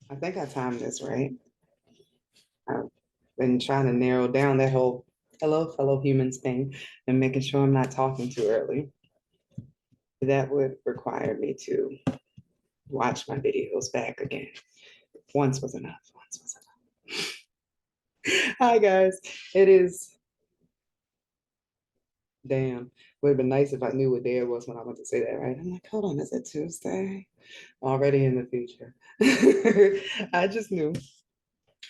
I think I timed this right. I've been trying to narrow down that whole hello, fellow humans thing and making sure I'm not talking too early. That would require me to watch my videos back again. Once was enough. Once was enough. Hi, guys. It is, damn. Would have been nice if I knew what day it was when I went to say that, right? I'm like, hold on, is it Tuesday? Already in the future. I just knew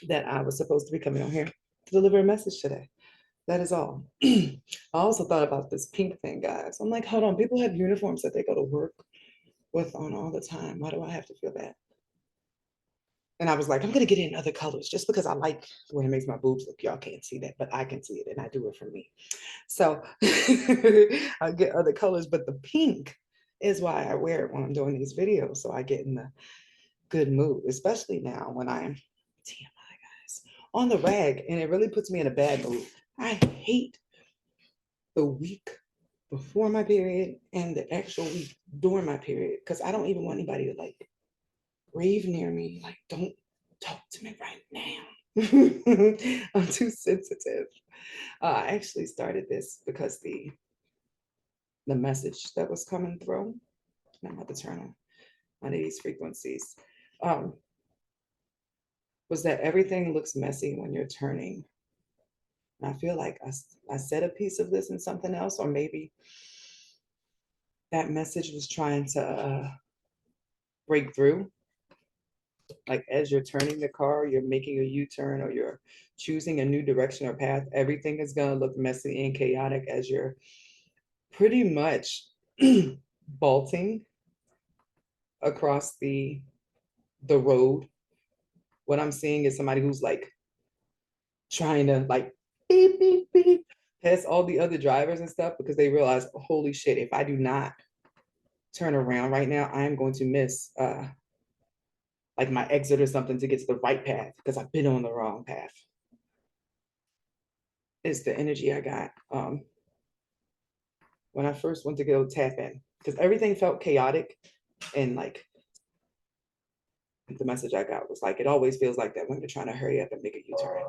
that I was supposed to be coming on here to deliver a message today. That is all. I also thought about this pink thing, guys. I'm like, hold on, people have uniforms that they go to work with on all the time. Why do I have to feel bad? And I was like, I'm gonna get it in other colors just because I like the way it makes my boobs look. Y'all can't see that, but I can see it and I do it for me. So I'll get other colors, but the pink is why I wear it when I'm doing these videos. So I get in the good mood, especially now when I'm TMI, guys, on the rag, and it really puts me in a bad mood. I hate the week before my period and the actual week during my period because I don't even want anybody to like rave near me. Like, don't talk to me right now. I'm too sensitive. I actually started this because the message that was coming through. I'm about to turn on one of these frequencies. Um, was that everything looks messy when you're turning. And I feel like I said a piece of this in something else, or maybe that message was trying to break through. Like as you're turning the car, you're making a U-turn or you're choosing a new direction or path, everything is going to look messy and chaotic as you're pretty much bolting across the road. What I'm seeing is somebody who's like trying to like beep beep beep past all the other drivers and stuff because they realize, holy shit, if I do not turn around right now, I am going to miss like my exit or something to get to the right path because I've been on the wrong path. Is the energy I got when I first went to go tap in because everything felt chaotic and like the message I got was like, it always feels like that when you're trying to hurry up and make a U-turn.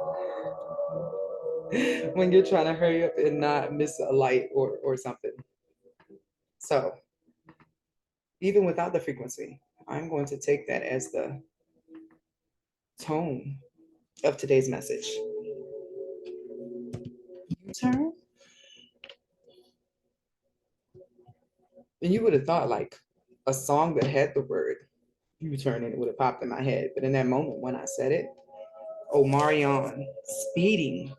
When you're trying to hurry up and not miss a light or something. So even without the frequency, I'm going to take that as the tone of today's message. U-turn? And you would have thought like a song that had the word U-turn and it would have popped in my head. But in that moment when I said it, Omarion speeding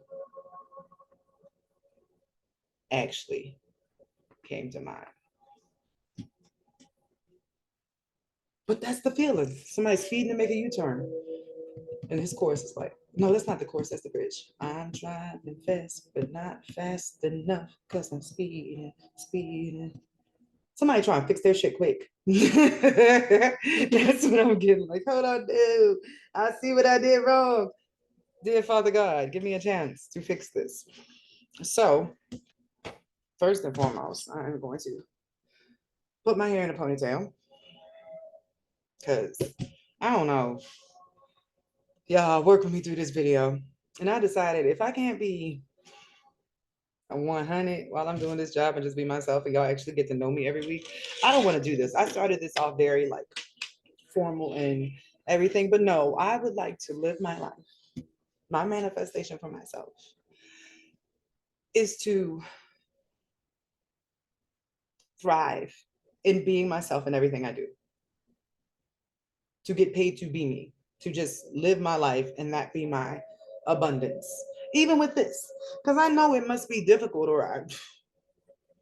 actually came to mind. But that's the feeling. Somebody's speeding to make a U-turn. And his chorus is like, no, that's not the chorus, that's the bridge. I'm driving fast, but not fast enough because I'm speeding, speeding. Somebody try and fix their shit quick. That's what I'm getting. Like, hold on, dude. I see what I did wrong. Dear Father God, give me a chance to fix this. So, first and foremost, I'm going to put my hair in a ponytail because I don't know. Y'all work with me through this video. And I decided if I can't be a 100 while I'm doing this job and just be myself and y'all actually get to know me every week, I don't want to do this. I started this off very like formal and everything, but no, I would like to live my life. My manifestation for myself is to thrive in being myself in everything I do, to get paid to be me, to just live my life and that be my abundance. Even with this, because I know it must be difficult, or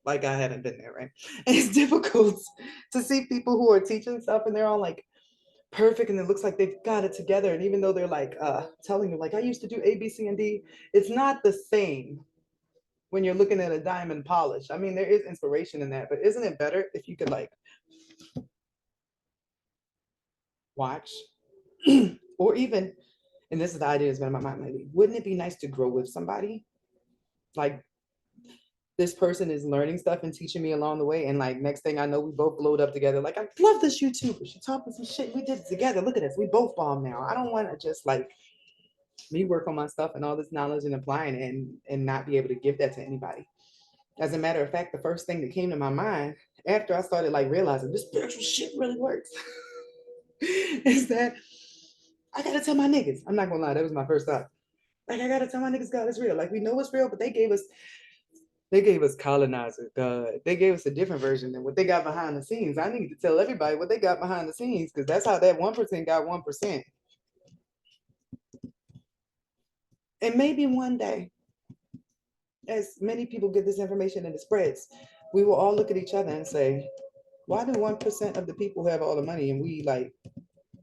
like I haven't been there, right? And it's difficult to see people who are teaching stuff and they're all like perfect and it looks like they've got it together. And even though they're like telling you, like, I used to do A, B, C, and D, it's not the same when you're looking at a diamond polish. I mean, there is inspiration in that, but isn't it better if you could like watch or even, and this is the idea that's been in my mind lately, wouldn't it be nice to grow with somebody? Like this person is learning stuff and teaching me along the way. And like next thing I know, we both glowed up together. Like, I love this YouTuber. She taught me some shit. We did it together. Look at us. We both bomb now. I don't want to just like me work on my stuff and all this knowledge and applying it and not be able to give that to anybody. As a matter of fact, the first thing that came to my mind after I started like realizing this spiritual shit really works is that I gotta tell my niggas. I'm not gonna lie, that was my first thought. Like, I gotta tell my niggas God is real. Like, we know it's real, but they gave us colonizer God. They gave us a different version than what they got behind the scenes. I need to tell everybody what they got behind the scenes, because that's how that 1% got 1%. And maybe one day, as many people get this information and it spreads, we will all look at each other and say, why do 1% of the people have all the money and we like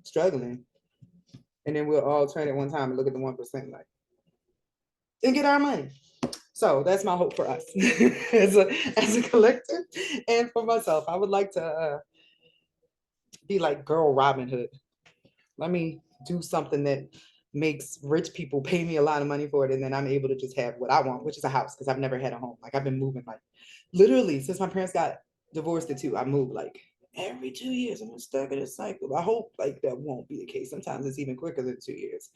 struggling? And then we'll all turn at one time and look at the 1% like and get our money. So that's my hope for us as a collective and for myself. I would like to be like girl Robin Hood. Let me do something that makes rich people pay me a lot of money for it, and then I'm able to just have what I want, which is a house, because I've never had a home. Like, I've been moving like literally since my parents got divorced at 2. I moved like every 2 years. I'm stuck in a cycle. I hope like that won't be the case. Sometimes it's even quicker than 2 years.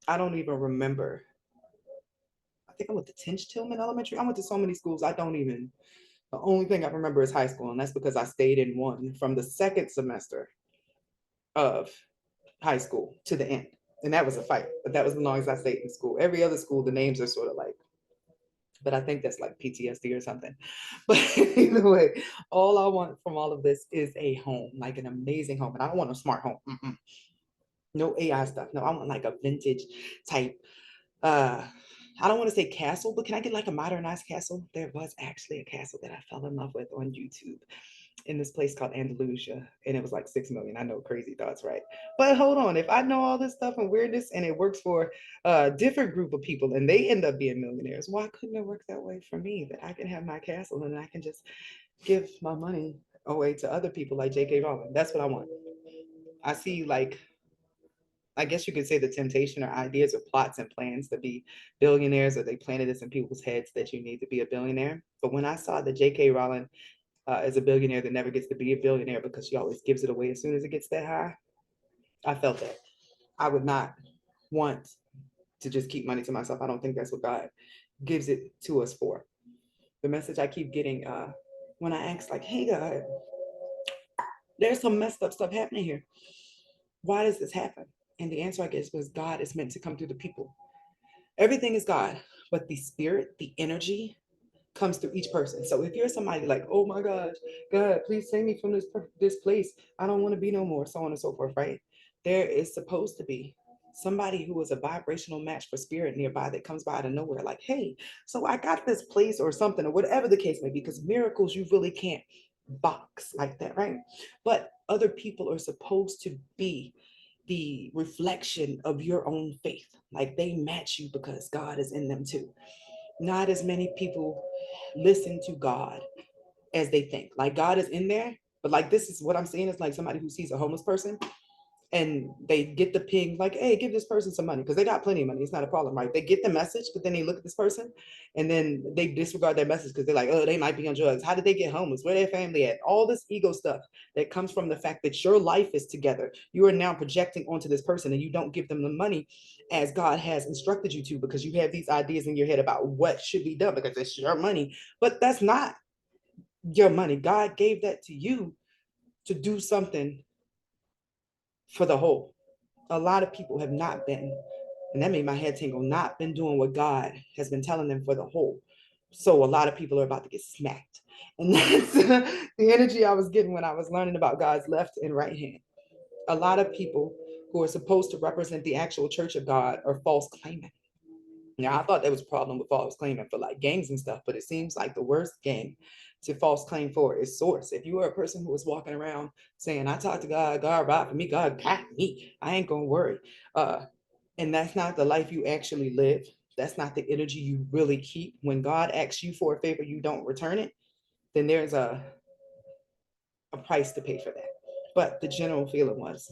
I don't even remember. I think I went to Tinch Tillman Elementary. I went to so many schools. I don't even. The only thing I remember is high school, and that's because I stayed in one from the second semester of high school to the end. And that was a fight, but that was the longest I stayed in school. Every other school, the names are sort of like, but I think that's like PTSD or something. But either way, all I want from all of this is a home, like an amazing home. And I don't want a smart home. Mm-mm. No AI stuff. No, I want like a vintage type. Uh, I don't want to say castle, but can I get like a modernized castle? There was actually a castle that I fell in love with on YouTube in this place called Andalusia, and it was like 6 million. I know, crazy thoughts, right? But hold on, if I know all this stuff and weirdness, and it works for a different group of people, and they end up being millionaires, why couldn't it work that way for me? That I can have my castle and I can just give my money away to other people like J.K. Rowling. That's what I want. I see like. I guess you could say the temptation or ideas or plots and plans to be billionaires, or they planted this in people's heads that you need to be a billionaire. But when I saw that J.K. Rowling is a billionaire that never gets to be a billionaire because she always gives it away as soon as it gets that high, I felt that. I would not want to just keep money to myself. I don't think that's what God gives it to us for. The message I keep getting when I ask, like, hey, God, there's some messed up stuff happening here. Why does this happen? And the answer, I guess, was God is meant to come through the people. Everything is God, but the spirit, the energy, comes through each person. So if you're somebody like, oh my gosh, God, please save me from this place. I don't want to be no more, so on and so forth, right? There is supposed to be somebody who is a vibrational match for spirit nearby that comes by out of nowhere, like, hey, so I got this place or something, or whatever the case may be, because miracles you really can't box like that, right? But other people are supposed to be the reflection of your own faith. Like, they match you because God is in them too. Not as many people listen to God as they think. Like, God is in there, but like, this is what I'm seeing is like somebody who sees a homeless person and they get the ping like, hey, give this person some money, because they got plenty of money. It's not a problem, right? They get the message, but then they look at this person and then they disregard their message because they're like, oh, they might be on drugs. How did they get homeless? Where their family at? All this ego stuff that comes from the fact that your life is together. You are now projecting onto this person and you don't give them the money as God has instructed you to, because you have these ideas in your head about what should be done because it's your money. But that's not your money. God gave that to you to do something for the whole. A lot of people have not been, and that made my head tingle, not been doing what God has been telling them for the whole. So a lot of people are about to get smacked. And that's the energy I was getting when I was learning about God's left and right hand. A lot of people who are supposed to represent the actual church of God are false claiming. Now, I thought there was a problem with false claiming for like gangs and stuff, but it seems like the worst gang to false claim for is source. If you are a person who is walking around saying, I talked to God, God right for me, God got me, I ain't gonna worry. And that's not the life you actually live. That's not the energy you really keep. When God asks you for a favor, you don't return it, then there's a price to pay for that. But the general feeling was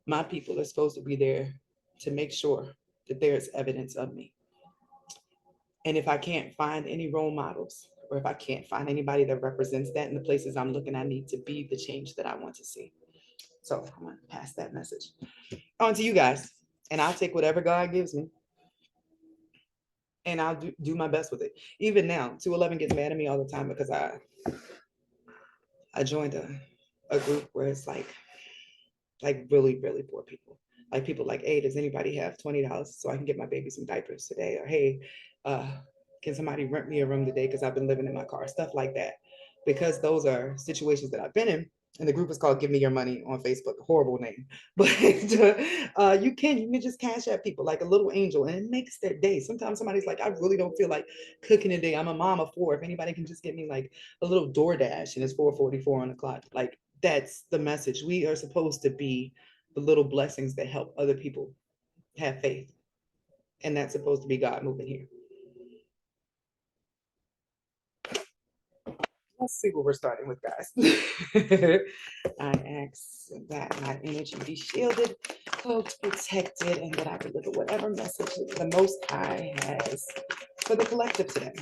my people are supposed to be there to make sure that there's evidence of me. And if I can't find any role models, or if I can't find anybody that represents that in the places I'm looking, I need to be the change that I want to see. So I'm gonna pass that message on to you guys, and I'll take whatever God gives me, and I'll do my best with it. Even now, 211 gets mad at me all the time because I joined a group where it's like really, really poor people. Like people like, hey, does anybody have $20 so I can get my baby some diapers today? Or hey, uh, can somebody rent me a room today because I've been living in my car? Stuff like that. Because those are situations that I've been in. And the group is called Give Me Your Money on Facebook. Horrible name. But you can just cash at people like a little angel, and it makes their day. Sometimes somebody's like, I really don't feel like cooking today. I'm a mom of four. If anybody can just get me like a little DoorDash, and it's 4:44 on the clock. Like that's the message. We are supposed to be the little blessings that help other people have faith. And that's supposed to be God moving here. Let's see what we're starting with, guys. I ask that my energy be shielded, cloaked, protected, and that I deliver whatever message the Most High has for the collective today.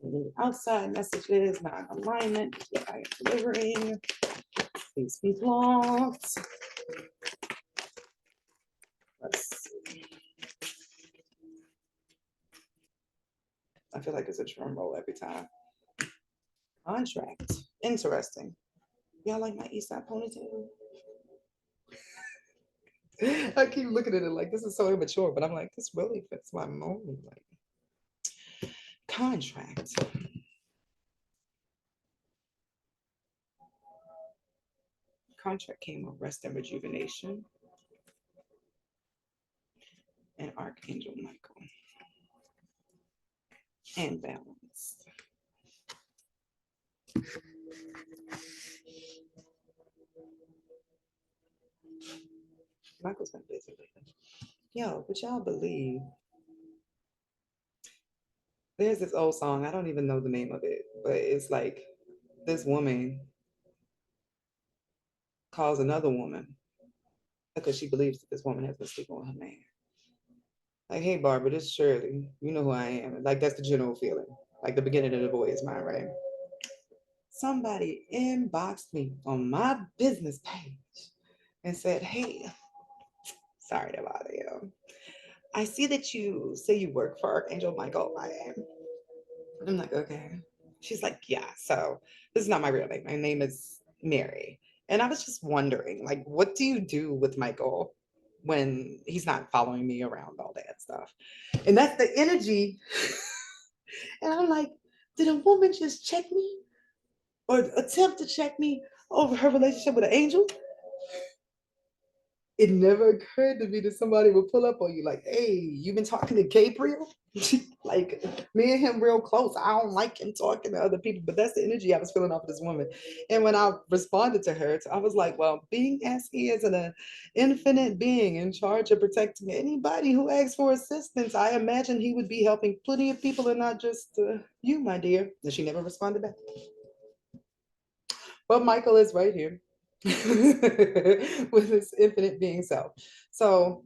Any outside messages, non-alignment that I am delivering, please be blocked. Let's see. I feel like it's a drum roll every time. Contract. Interesting. Y'all like my East Side ponytail? I keep looking at it like this is so immature, but I'm like, this really fits my mood. Like contract. Contract came with rest and rejuvenation and Archangel Michael and balance. Michael's been busy lately. Yo, but y'all believe there's this old song, I don't even know the name of it, but it's like this woman calls another woman because she believes that this woman has been sleeping with her man. Like, hey, Barbara, this is Shirley. You know who I am. Like, that's the general feeling. Like, the beginning of the boy is mine, right? Somebody inboxed me on my business page and said, hey, sorry to bother you. I see that you say you work for Archangel Michael. I'm like, okay. She's like, yeah. So this is not my real name. My name is Mary. And I was just wondering, like, what do you do with Michael when he's not following me around, all that stuff? And that's the energy. And I'm like, did a woman just check me or attempt to check me over her relationship with an angel? It never occurred to me that somebody would pull up on you like, hey, you been talking to Gabriel? Like me and him real close. I don't like him talking to other people, but that's the energy I was feeling off of this woman. And when I responded to her, I was like, well, being as he is an infinite being in charge of protecting anybody who asks for assistance, I imagine he would be helping plenty of people and not just you, my dear. And she never responded back. But Michael is right here with his infinite being self. So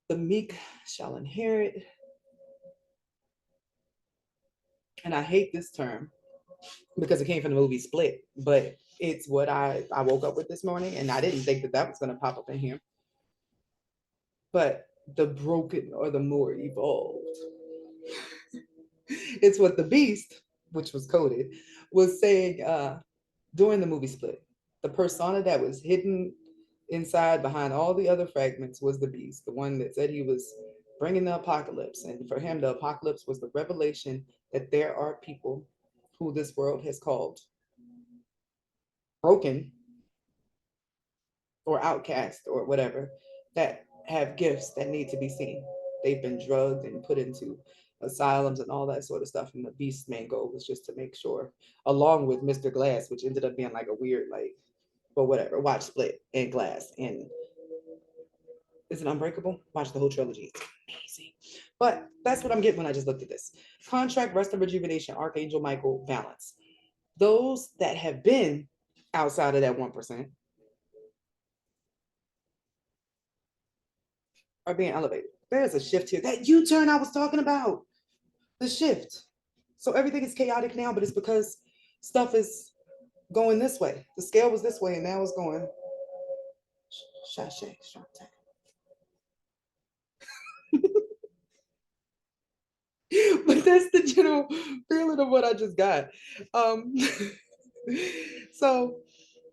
the meek shall inherit. And I hate this term because it came from the movie Split, but it's what I woke up with this morning, and I didn't think that that was going to pop up in here. But the broken or the more evolved. It's what the beast, which was coded, was saying during the movie Split. The persona that was hidden inside behind all the other fragments was the beast, the one that said he was bringing the apocalypse. And for him, the apocalypse was the revelation that there are people who this world has called broken or outcast or whatever that have gifts that need to be seen. They've been drugged and put into asylums and all that sort of stuff. And the beast's main goal was just to make sure, along with Mr. Glass, which ended up being like a weird, like, but whatever. Watch Split and Glass. And is it Unbreakable? Watch the whole trilogy. It's amazing. But that's what I'm getting when I just looked at this. Contract, rest and rejuvenation, Archangel Michael, balance. Those that have been outside of that 1% are being elevated. There's a shift here. That U-turn I was talking about, the shift. So everything is chaotic now, but it's because stuff is going this way. The scale was this way, and now it's going sashay, shante. But that's the general feeling of what I just got. Um, so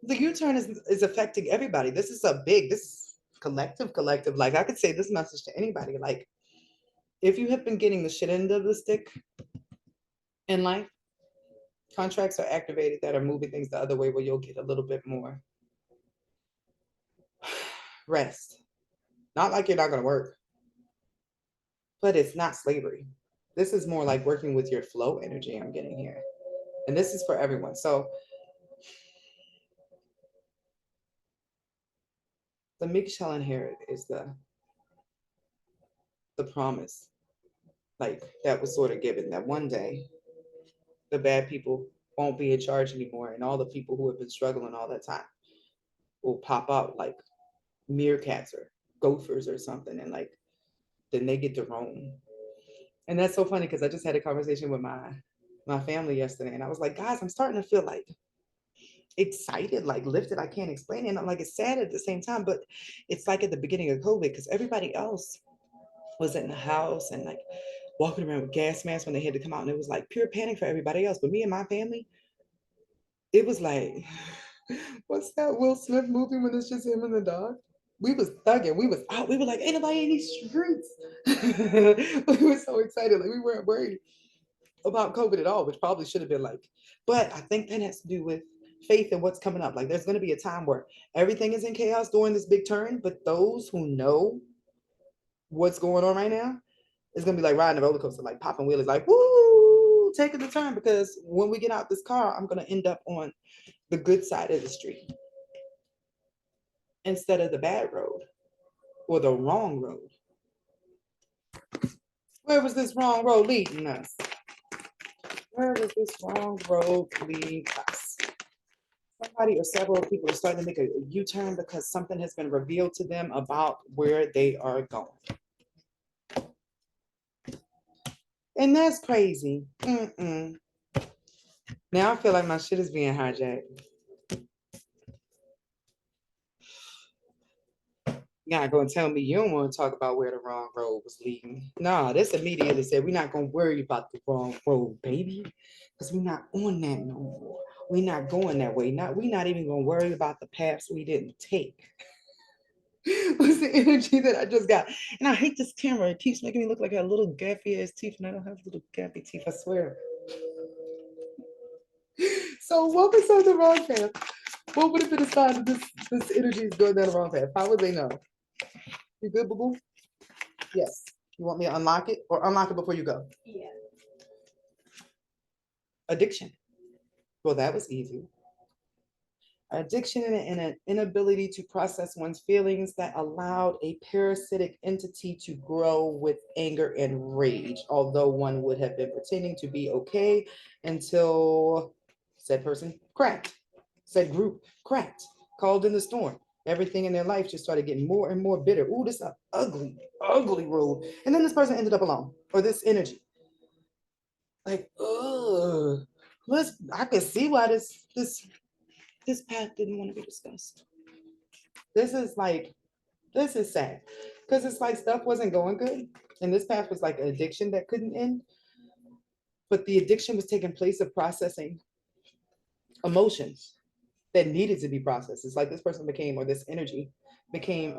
the U-turn is affecting everybody. This is a big, this is collective. Like I could say this message to anybody. Like if you have been getting the shit end of the stick in life, contracts are activated that are moving things the other way where you'll get a little bit more rest. Not like you're not going to work, but it's not slavery. This is more like working with your flow energy I'm getting here. And this is for everyone. So the meek shall inherit is the promise. Like that was sort of given that one day the bad people won't be in charge anymore. And all the people who have been struggling all that time will pop out like meerkats or gophers or something. And like, then they get to roam. And that's so funny because I just had a conversation with my family yesterday, and I was like, guys, I'm starting to feel like excited, like lifted. I can't explain it. And I'm like, it's sad at the same time, but it's like at the beginning of COVID because everybody else was in the house and like walking around with gas masks when they had to come out, and it was like pure panic for everybody else. But me and my family, it was like, what's that Will Smith movie when it's just him and the dog? We was thugging. We was out. We were like, ain't nobody in these streets. We were so excited. Like we weren't worried about COVID at all, which probably should have been like, but I think that has to do with faith and what's coming up. Like there's going to be a time where everything is in chaos during this big turn, but those who know what's going on right now is going to be like riding a roller coaster, like popping wheelies, like, woo, taking the turn. Because when we get out this car, I'm going to end up on the good side of the street instead of the bad road or the wrong road. Where was this wrong road leading us? Where was this wrong road leading us? Somebody or several people are starting to make a U-turn because something has been revealed to them about where they are going. And that's crazy. Mm-mm. Now I feel like my shit is being hijacked. You're not going to tell me you don't want to talk about where the wrong road was leading. No, this immediately said we're not going to worry about the wrong road, baby, because we're not on that no more. We're not going that way. We're not even going to worry about the paths we didn't take. Was the energy that I just got. And I hate this camera. It keeps making me look like I have little gappy ass teeth, and I don't have little gappy teeth, I swear. So what was on the wrong path? What would have been a sign that this energy is going down the wrong path? How would they know? You good, boo boo? Yes. You want me to unlock it or unlock it before you go? Yeah. Addiction. Well, that was easy. Addiction and an inability to process one's feelings that allowed a parasitic entity to grow with anger and rage, although one would have been pretending to be okay until said person cracked, said group cracked, called in the storm. Everything in their life just started getting more and more bitter. Ooh, this is an ugly, ugly road. And then this person ended up alone, or this energy. Like, ugh. I can see why this path didn't want to be discussed. This is like, this is sad. Because it's like stuff wasn't going good. And this path was like an addiction that couldn't end. But the addiction was taking place of processing emotions that needed to be processed. It's like this person became, or this energy became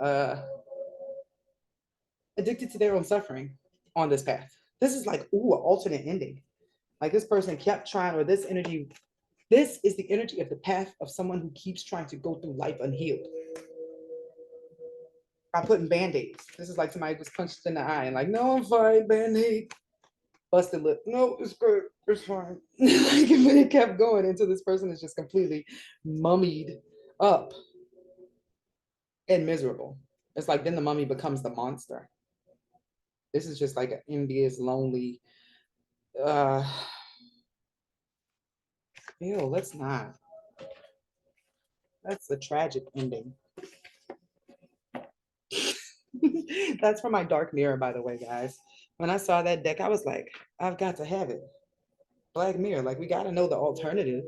addicted to their own suffering on this path. This is like, ooh, an alternate ending. Like this person kept trying, or this energy, this is the energy of the path of someone who keeps trying to go through life unhealed. By putting band-aids. This is like somebody was punched in the eye and like, no, I'm fine, band-aid. Busted lip. No, it's good. It's fine. Like, but it kept going until this person is just completely mummied up and miserable. It's like then the mummy becomes the monster. This is just like an envious, lonely, ew, let's not. That's a tragic ending. That's from my dark mirror, by the way, guys. When I saw that deck, I was like, I've got to have it. Black Mirror, like we got to know the alternative.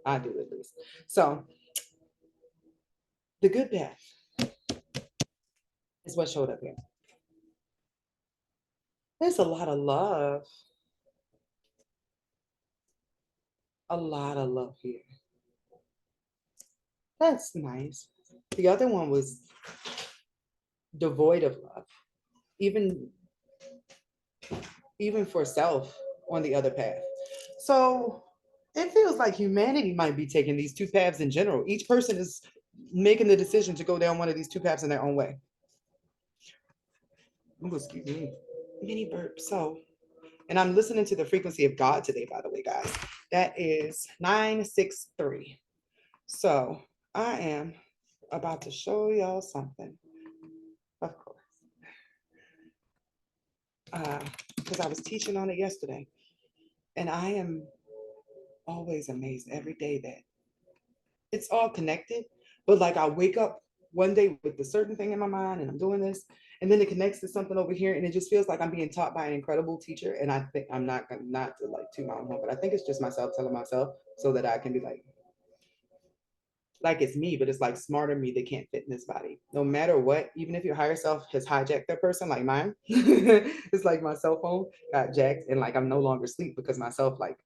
I do at least. So the good path is what showed up here. There's a lot of love here. That's nice. The other one was devoid of love, even even for self on the other path. So it feels like humanity might be taking these two paths in general. Each person is making the decision to go down one of these two paths in their own way. Oh, excuse me. Mini burp. So, and I'm listening to the frequency of God today, by the way, guys. That is 963. So I am about to show y'all something, of course. Because I was teaching on it yesterday. And I am always amazed every day that it's all connected. But like I wake up one day with a certain thing in my mind and I'm doing this, and then it connects to something over here, and it just feels like I'm being taught by an incredible teacher. And I think I'm not gonna not to like toot my own horn, but I think it's just myself telling myself so that I can be like it's me, but it's like smarter me that can't fit in this body. No matter what, even if your higher self has hijacked that person, like mine, it's like my cell phone got jacked and like I'm no longer asleep because myself like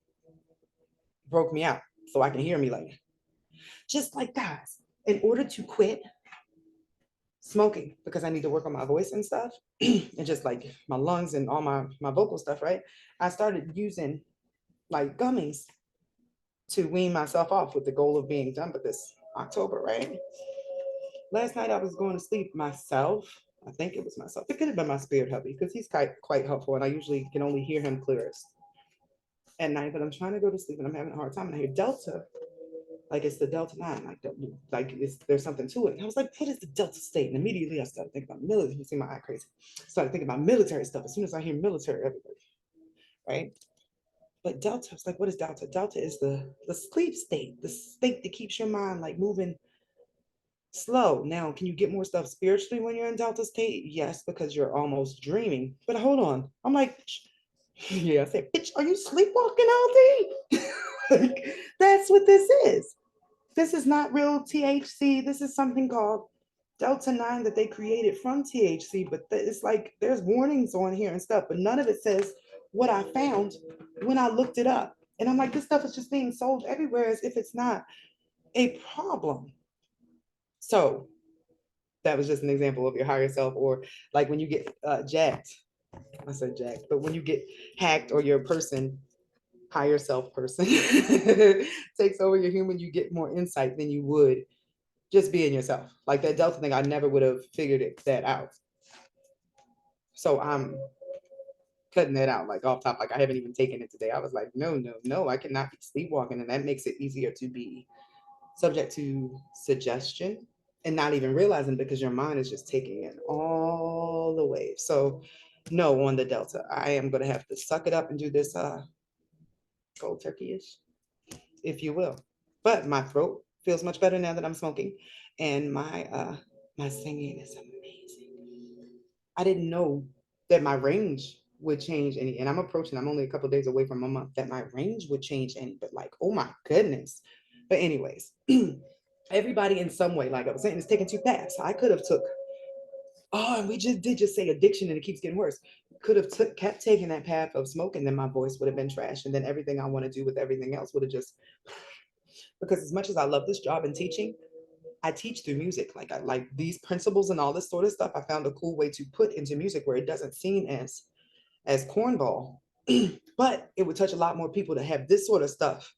broke me out. So I can hear me like, just like guys, in order to quit smoking, because I need to work on my voice and stuff, and just like my lungs and all my vocal stuff, right? I started using like gummies to wean myself off with the goal of being done with this October, right? Last night I was going to sleep myself. I think it was myself. It could have been my spirit hubby because he's quite helpful, and I usually can only hear him clearest at night. But I'm trying to go to sleep and I'm having a hard time. And I hear Delta, like it's the Delta 9, like it's there's something to it. And I was like, what is the Delta state? And immediately I started thinking about military. You see my eye crazy. Started thinking about military stuff. As soon as I hear military, everybody, right? But Delta, it's like, what is Delta? Delta is the sleep state, the state that keeps your mind like moving slow. Now, can you get more stuff spiritually when you're in Delta state? Yes, because you're almost dreaming. But hold on. I'm like, yeah, I said, bitch, are you sleepwalking all day? Like, that's what this is. This is not real THC. This is something called Delta 9 that they created from THC, but it's like there's warnings on here and stuff, but none of it says what I found when I looked it up. And I'm like, this stuff is just being sold everywhere as if it's not a problem. So that was just an example of your higher self, or like when you get jacked. I said jacked, but when you get hacked or your person, higher self person, takes over your human, you get more insight than you would just being yourself. Like that Delta thing, I never would have figured that out. So I'm cutting that out like off top. Like I haven't even taken it today. I was like, no, no, no, I cannot be sleepwalking. And that makes it easier to be subject to suggestion and not even realizing because your mind is just taking in all the waves. So no, on the Delta, I am going to have to suck it up and do this cold turkey-ish, if you will. But my throat feels much better now that I'm smoking, and my singing is amazing. I didn't know that my range would change any, and I'm approaching. I'm only a couple days away from a month that my range would change any. But like, oh my goodness. But anyways, everybody in some way, like I was saying, is taking two paths. I could have took. Oh, and we just say addiction, and it keeps getting worse. Could have kept taking that path of smoking, then my voice would have been trash, and then everything I want to do with everything else would have just because as much as I love this job and teaching, I teach through music. Like I like these principles and all this sort of stuff. I found a cool way to put into music where it doesn't seem as cornball, but it would touch a lot more people to have this sort of stuff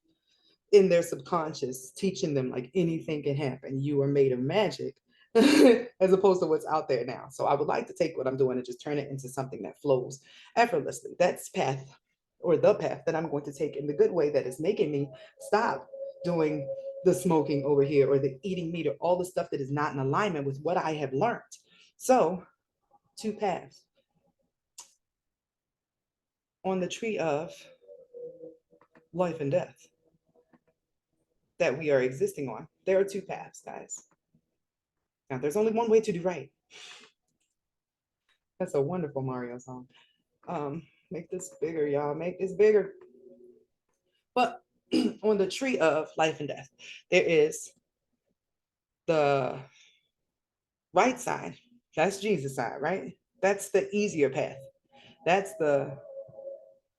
in their subconscious, teaching them like anything can happen. You are made of magic, as opposed to what's out there now. So I would like to take what I'm doing and just turn it into something that flows effortlessly. That's path or the path that I'm going to take in the good way that is making me stop doing the smoking over here or the eating meat or all the stuff that is not in alignment with what I have learned. So, two paths on the tree of life and death that we are existing on. There are two paths, guys. Now, there's only one way to do right. That's a wonderful Mario song. Make this bigger, y'all. Make this bigger. But on the tree of life and death, there is the right side. That's Jesus' side, right? That's the easier path. That's the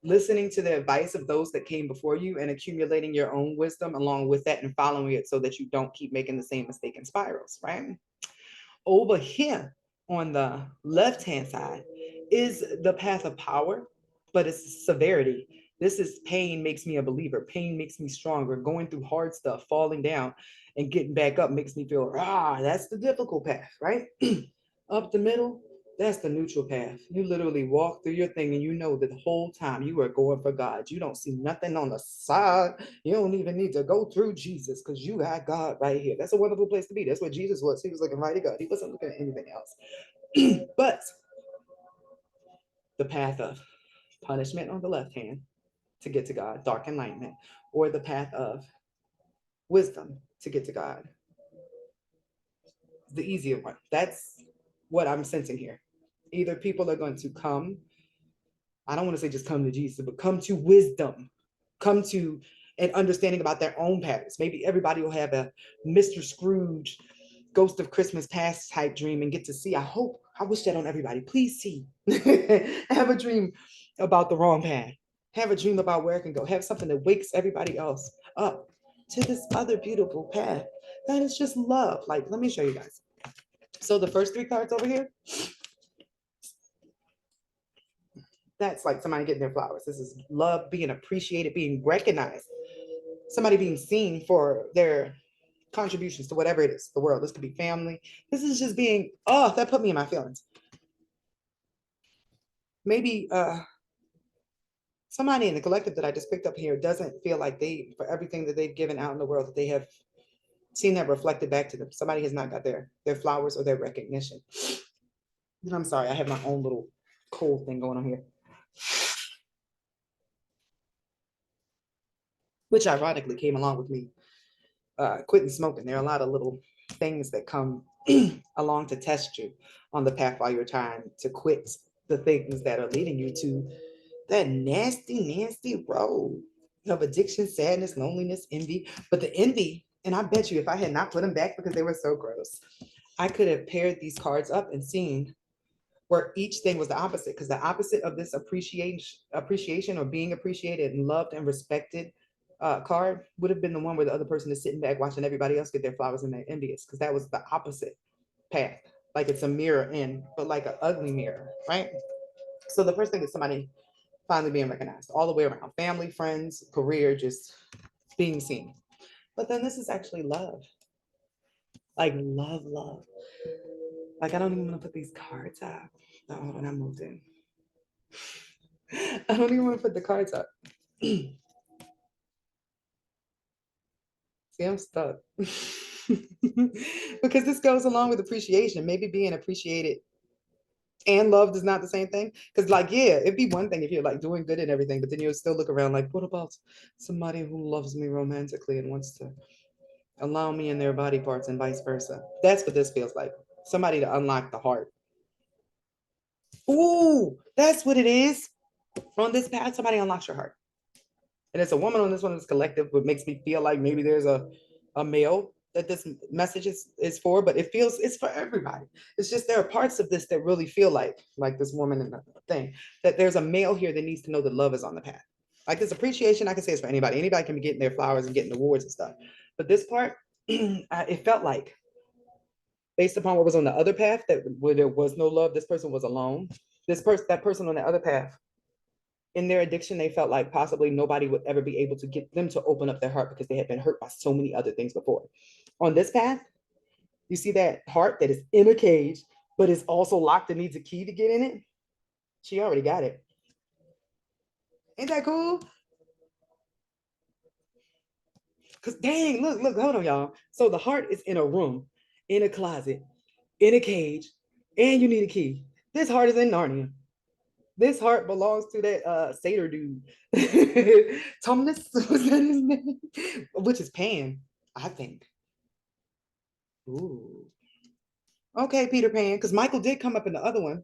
listening to the advice of those that came before you and accumulating your own wisdom along with that and following it so that you don't keep making the same mistake in spirals, right? Over here on the left hand side is the path of power, but it's severity. This is pain makes me a believer. Pain makes me stronger. Going through hard stuff, falling down and getting back up makes me feel, that's the difficult path, right? Up the middle, that's the neutral path. You literally walk through your thing and you know that the whole time you are going for God. You don't see nothing on the side. You don't even need to go through Jesus because you got God right here. That's a wonderful place to be. That's what Jesus was. He was looking right at God. He wasn't looking at anything else. But the path of punishment on the left hand to get to God, dark enlightenment, or the path of wisdom to get to God, the easier one. That's what I'm sensing here. Either people are going to come, I don't want to say just come to Jesus, but come to wisdom, come to an understanding about their own patterns. Maybe everybody will have a Mr. Scrooge, Ghost of Christmas Past type dream and get to see. I wish that on everybody. Please see. Have a dream about the wrong path. Have a dream about where it can go. Have something that wakes everybody else up to this other beautiful path. That is just love. Like, let me show you guys. So the first three cards over here, that's like somebody getting their flowers. This is love, being appreciated, being recognized, somebody being seen for their contributions to whatever it is, the world. This could be family. This is just being, that put me in my feelings. Maybe somebody in the collective that I just picked up here doesn't feel like they, for everything that they've given out in the world, that they have seen that reflected back to them. Somebody has not got their flowers or their recognition. And I'm sorry, I have my own little cold thing going on here. Which ironically came along with me quitting smoking. There are a lot of little things that come along to test you on the path while you're trying to quit the things that are leading you to that nasty, nasty road of addiction, sadness, loneliness, envy. But the envy, and I bet you if I had not put them back because they were so gross, I could have paired these cards up and seen where each thing was the opposite. Because the opposite of this appreciation or being appreciated and loved and respected card would have been the one where the other person is sitting back watching everybody else get their flowers and they're envious, because that was the opposite path. Like it's a mirror in, but like an ugly mirror, right? So the first thing is somebody finally being recognized all the way around, family, friends, career, just being seen. But then this is actually love, like love, love. Like I don't even want to put these cards up. Oh, when I moved in, I don't even want to put the cards up. See, I'm stuck. Because this goes along with appreciation. Maybe being appreciated and loved is not the same thing. Because, like, yeah, it'd be one thing if you're like doing good and everything, but then you'll still look around like, what about somebody who loves me romantically and wants to allow me in their body parts and vice versa? That's what this feels like. Somebody to unlock the heart. Ooh, that's what it is. On this path, somebody unlocks your heart. And it's a woman on this one that's collective, but makes me feel like maybe there's a male that this message is for, but it feels it's for everybody. It's just there are parts of this that really feel like this woman in the thing, that there's a male here that needs to know that love is on the path. Like this appreciation, I can say it's for anybody. Anybody can be getting their flowers and getting awards and stuff. But this part, it felt like based upon what was on the other path, that where there was no love, this person was alone. That person on the other path, in their addiction, they felt like possibly nobody would ever be able to get them to open up their heart because they had been hurt by so many other things before. On this path, you see that heart that is in a cage, but is also locked and needs a key to get in it. She already got it. Ain't that cool? Because dang, look, hold on, y'all. So the heart is in a room, in a closet, in a cage, and you need a key. This heart is in Narnia. This heart belongs to that satyr dude. Tumnus, was that his name? Which is Pan, I think. Ooh. Okay, Peter Pan, because Michael did come up in the other one.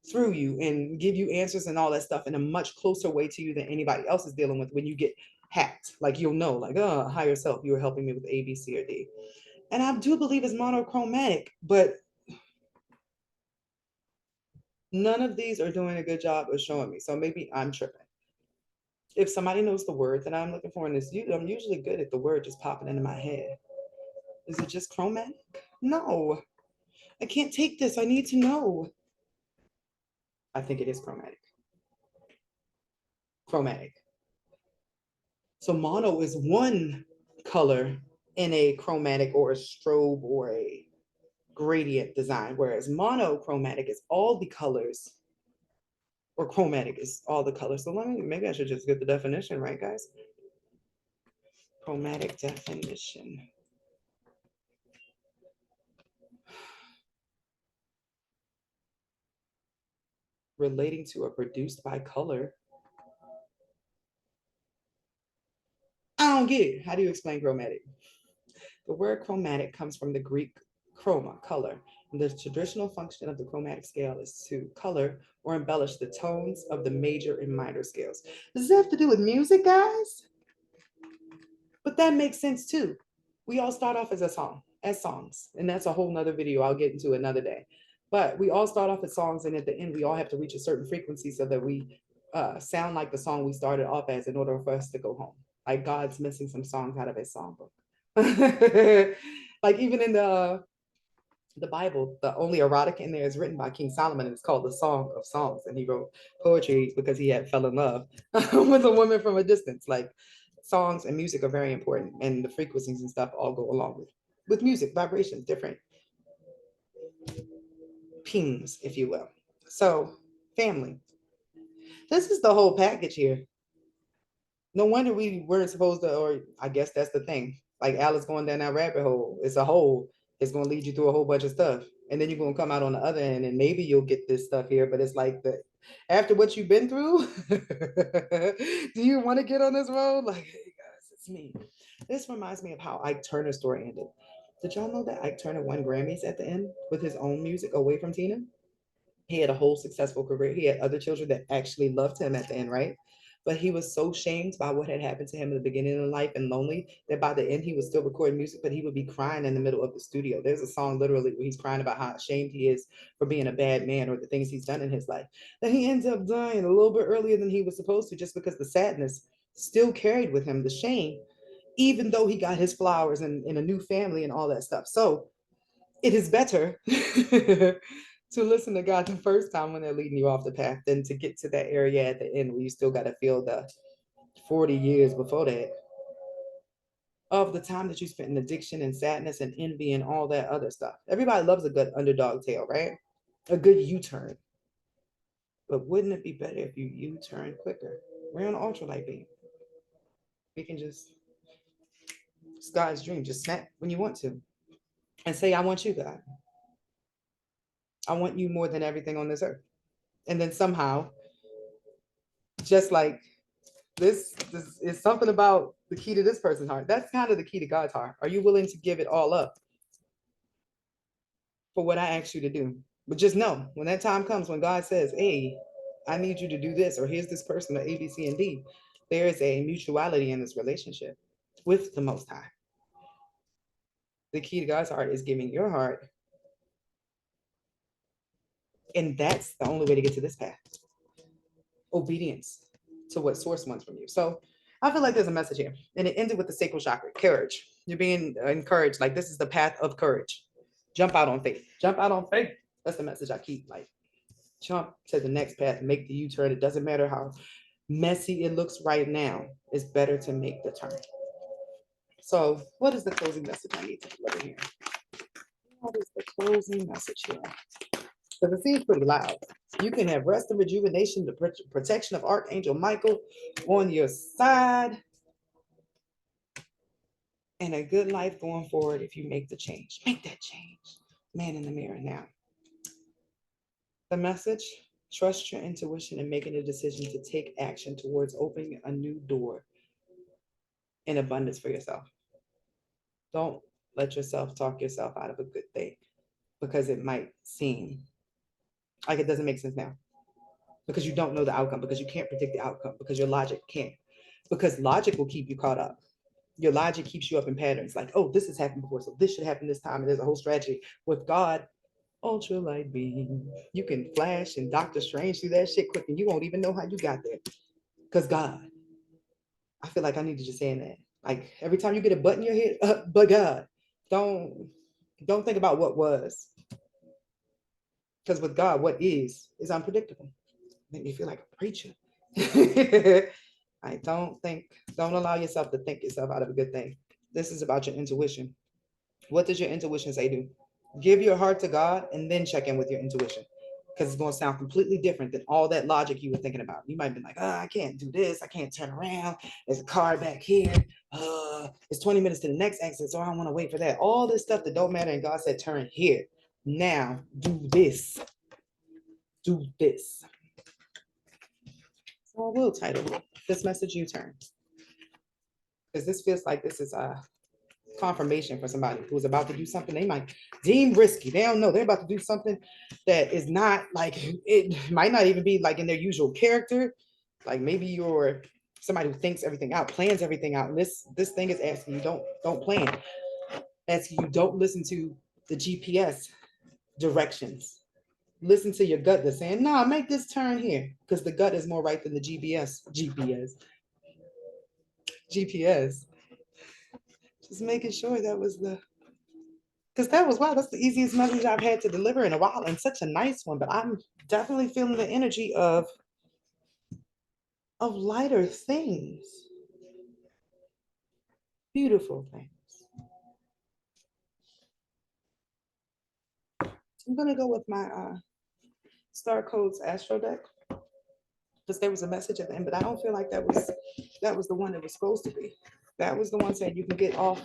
through you and give you answers and all that stuff in a much closer way to you than anybody else is dealing with when you get hacked. Like you'll know, like, oh, higher self, you were helping me with A, B, C, or D. And I do believe it's monochromatic, but none of these are doing a good job of showing me. So maybe I'm tripping. If somebody knows the word that I'm looking for in this, I'm usually good at the word just popping into my head. Is it just chromatic? No, I can't take this. I need to know. I think it is chromatic. Chromatic. So mono is one color in a chromatic or a strobe or a gradient design, whereas monochromatic is all the colors, or chromatic is all the colors. So maybe I should just get the definition right, guys. Chromatic definition. Relating to or produced by color. I don't get it. How do you explain chromatic? The word chromatic comes from the Greek chroma, color. And the traditional function of the chromatic scale is to color or embellish the tones of the major and minor scales. Does this have to do with music, guys? But that makes sense too. We all start off as a song, as songs. And that's a whole nother video I'll get into another day. But we all start off as songs, and at the end, we all have to reach a certain frequency so that we sound like the song we started off as in order for us to go home. Like God's missing some songs out of his songbook. Like even in the Bible, the only erotic in there is written by King Solomon, and it's called the Song of Songs. And he wrote poetry because he had fell in love with a woman from a distance. Like songs and music are very important, and the frequencies and stuff all go along with music, vibrations, different pings, if you will. So, family, this is the whole package here. No wonder we weren't supposed to, or I guess that's the thing. Like Alice going down that rabbit hole. It's a hole. It's going to lead you through a whole bunch of stuff. And then you're going to come out on the other end and maybe you'll get this stuff here. But it's like the after what you've been through, do you want to get on this road? Like, hey guys, it's me. This reminds me of how Ike Turner's story ended. Did y'all know that Ike Turner won Grammys at the end with his own music away from Tina? He had a whole successful career. He had other children that actually loved him at the end, right? But he was so shamed by what had happened to him in the beginning of life and lonely that by the end he was still recording music, but he would be crying in the middle of the studio. There's a song literally where he's crying about how ashamed he is for being a bad man or the things he's done in his life. Then he ends up dying a little bit earlier than he was supposed to, just because the sadness still carried with him, the shame, even though he got his flowers and a new family and all that stuff. So it is better to listen to God the first time when they're leading you off the path than to get to that area at the end where you still got to feel the 40 years before that of the time that you spent in addiction and sadness and envy and all that other stuff. Everybody loves a good underdog tale, right? A good U-turn. But wouldn't it be better if you U-turn quicker? We're on ultralight beam. We can just, sky's dream, just snap when you want to and say, I want you, God. I want you more than everything on this earth. And then somehow, just like this is something about the key to this person's heart. That's kind of the key to God's heart. Are you willing to give it all up for what I asked you to do? But just know when that time comes when God says, hey, I need you to do this, or here's this person, or A, B, C, and D, there is a mutuality in this relationship with the Most High. The key to God's heart is giving your heart. And that's the only way to get to this path. Obedience to what source wants from you. So I feel like there's a message here. And it ended with the sacral chakra, courage. You're being encouraged. Like this is the path of courage. Jump out on faith. Jump out on faith. That's the message I keep. Like jump to the next path, make the U-turn. It doesn't matter how messy it looks right now. It's better to make the turn. So what is the closing message I need to deliver here? What is the closing message here? Because it seems pretty loud. You can have rest and rejuvenation, the protection of Archangel Michael on your side, and a good life going forward if you make the change. Make that change. Man in the mirror now. The message, trust your intuition and making a decision to take action towards opening a new door in abundance for yourself. Don't let yourself talk yourself out of a good thing because it might seem Like it doesn't make sense now because you don't know the outcome, because you can't predict the outcome, because your logic can't. Because logic will keep you caught up. Your logic keeps you up in patterns like, oh, this has happened before, so this should happen this time. And there's a whole strategy. With God, ultralight beam, you can flash and Doctor Strange through that shit quick and you won't even know how you got there. Because God, I feel like I need to just say that. Like every time you get a butt in your head, but God, don't think about what was. Because with God, what is unpredictable. Make me feel like a preacher. I don't allow yourself to think yourself out of a good thing. This is about your intuition. What does your intuition say do? Give your heart to God and then check in with your intuition. Because it's going to sound completely different than all that logic you were thinking about. You might be like, oh, I can't do this. I can't turn around. There's a car back here. It's 20 minutes to the next exit, so I don't want to wait for that. All this stuff that don't matter. And God said, turn here. Now, do this. Do this. So I will title this message U-Turn. Because this feels like this is a confirmation for somebody who's about to do something they might deem risky. They don't know. They're about to do something that is not like, it might not even be like in their usual character. Like maybe you're somebody who thinks everything out, plans everything out. And this thing is asking you, don't plan. Asking you, don't listen to the GPS directions. Listen to your gut that's saying, nah, make this turn here. Because the gut is more right than the GPS. Just making sure that was the, because that was, wow, that's the easiest message I've had to deliver in a while, and such a nice one. But I'm definitely feeling the energy of lighter things, beautiful things. I'm gonna go with my Star Codes Astro deck because there was a message at the end, but I don't feel like that was the one that was supposed to be. That was the one saying you can get off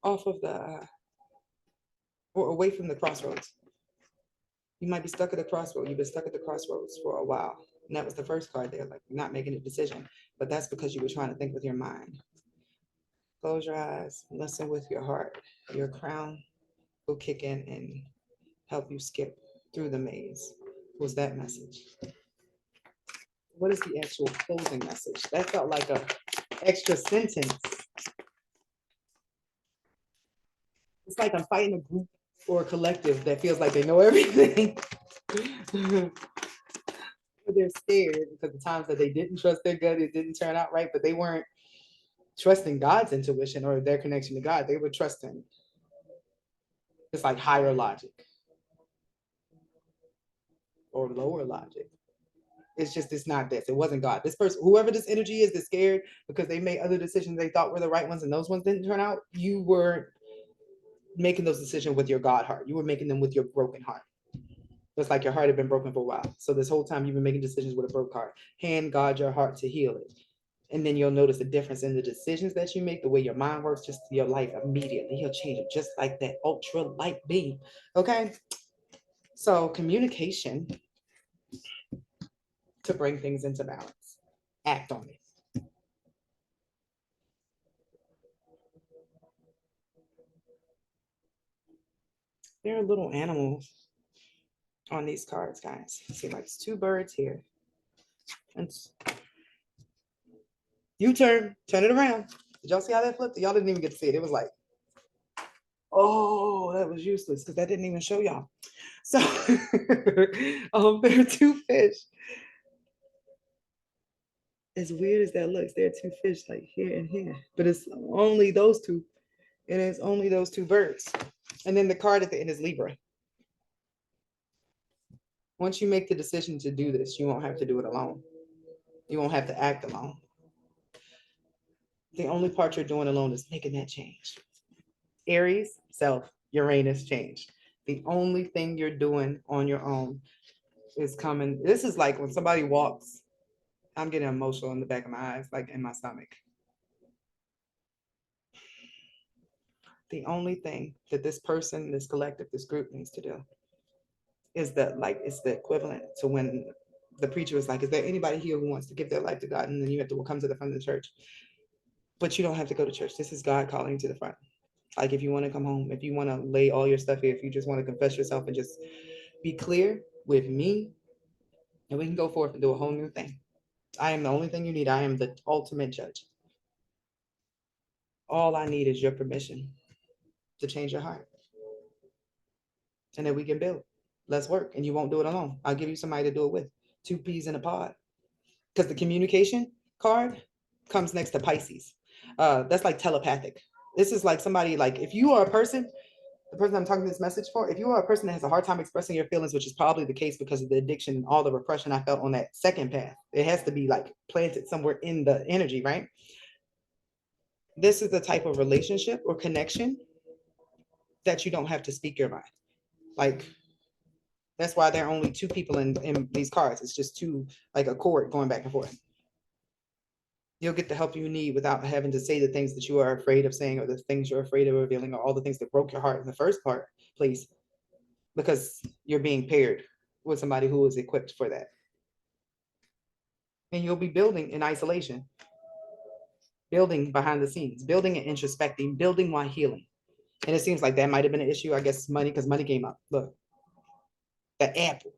of the or away from the crossroads. You might be stuck at a crossroad. You've been stuck at the crossroads for a while. And that was the first card there, like not making a decision. But that's because you were trying to think with your mind. Close your eyes, listen with your heart. Your crown will kick in and help you skip through the maze. Was that message? What is the actual closing message? That felt like a extra sentence. It's like I'm fighting a group or a collective that feels like they know everything. They're scared because the times that they didn't trust their gut, it didn't turn out right, but they weren't trusting God's intuition or their connection to God. They were trusting it's like higher logic or lower logic. It's just, it's not this. It wasn't God. This person, whoever this energy is, that's scared because they made other decisions they thought were the right ones and those ones didn't turn out. You were making those decisions with your God heart. You were making them with your broken heart. It's like your heart had been broken for a while. So this whole time you've been making decisions with a broken heart. Hand God your heart to heal it. And then you'll notice the difference in the decisions that you make, the way your mind works, just your life immediately. He'll change it just like that ultra light beam. Okay. So communication to bring things into balance. Act on it. There are little animals on these cards, guys. See, like it's two birds here. And turn it around. Did y'all see how that flipped? Y'all didn't even get to see it. It was like, oh, that was useless because that didn't even show y'all. So there are two fish. As weird as that looks, there are two fish like here and here, but it's only those two. And it's only those two birds. And then the card at the end is Libra. Once you make the decision to do this, you won't have to do it alone. You won't have to act alone. The only part you're doing alone is making that change. Aries, self, Uranus, change. The only thing you're doing on your own is coming. This is like when somebody walks, I'm getting emotional in the back of my eyes, like in my stomach. The only thing that this person, this collective, this group needs to do is that, like, it's the equivalent to when the preacher was like, is there anybody here who wants to give their life to God? And then you have to come to the front of the church. But you don't have to go to church. This is God calling you to the front. Like if you want to come home, if you want to lay all your stuff here, if you just want to confess yourself and just Be clear with me, and we can go forth and do a whole new thing. I am the only thing you need. I am the ultimate judge. All I need is your permission to change your heart. And then we can build. Let's work. And you won't do it alone. I'll give you somebody to do it with. Two peas in a pod. Because the communication card comes next to Pisces. That's like telepathic. This is like somebody, like if you are a person, the person I'm talking this message for, if you are a person that has a hard time expressing your feelings, which is probably the case because of the addiction and all the repression I felt on that second path, it has to be like planted somewhere in the energy, right? This is the type of relationship or connection that you don't have to speak your mind. Like, that's why there are only two people in these cards. It's just two, like a cord going back and forth. You'll get the help you need without having to say the things that you are afraid of saying, or the things you're afraid of revealing, or all the things that broke your heart in the first part, please, because you're being paired with somebody who is equipped for that. And you'll be building in isolation, building behind the scenes, building and introspecting, building while healing. And it seems like that might have been an issue. I guess money, because money came up. Look, the apple.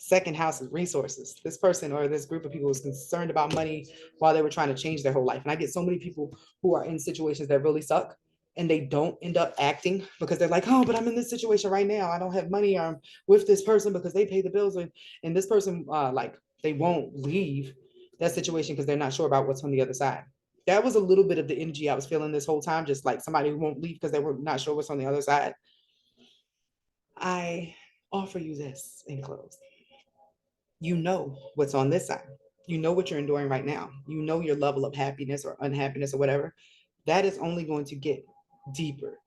Second house is resources. This person or this group of people was concerned about money while they were trying to change their whole life. And I get so many people who are in situations that really suck and they don't end up acting because they're like, oh, but I'm in this situation right now. I don't have money. I'm with this person because they pay the bills. And this person, like, they won't leave that situation because they're not sure about what's on the other side. That was a little bit of the energy I was feeling this whole time, just like somebody who won't leave because they were not sure what's on the other side. I offer you this in close. You know what's on this side. You know what you're enduring right now. You know your level of happiness or unhappiness or whatever. That is only going to get deeper.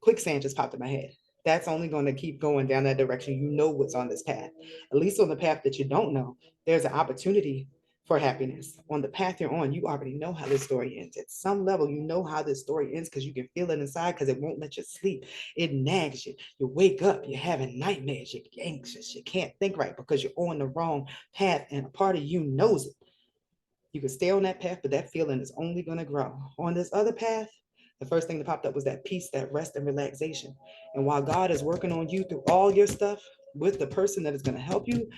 Quicksand just popped in my head. That's only going to keep going down that direction. You know what's on this path. At least on the path that you don't know, there's an opportunity for happiness. On the path you're on, you already know how this story ends. At some level, you know how this story ends because you can feel it inside because it won't let you sleep. It nags you. You wake up, you're having nightmares, you're anxious, you can't think right because you're on the wrong path, and a part of you knows it. You can stay on that path, but that feeling is only going to grow. On this other path, the first thing that popped up was that peace, that rest, and relaxation. And while God is working on you through all your stuff with the person that is going to help you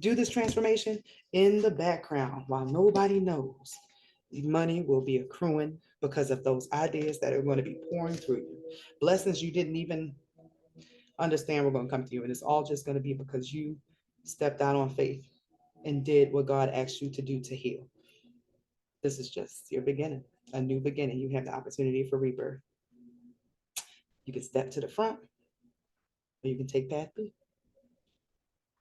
do this transformation in the background, while nobody knows, money will be accruing because of those ideas that are going to be pouring through you. Blessings you didn't even understand were going to come to you. And it's all just going to be because you stepped out on faith and did what God asked you to do to heal. This is just your beginning, a new beginning. You have the opportunity for rebirth. You can step to the front, or you can take path B.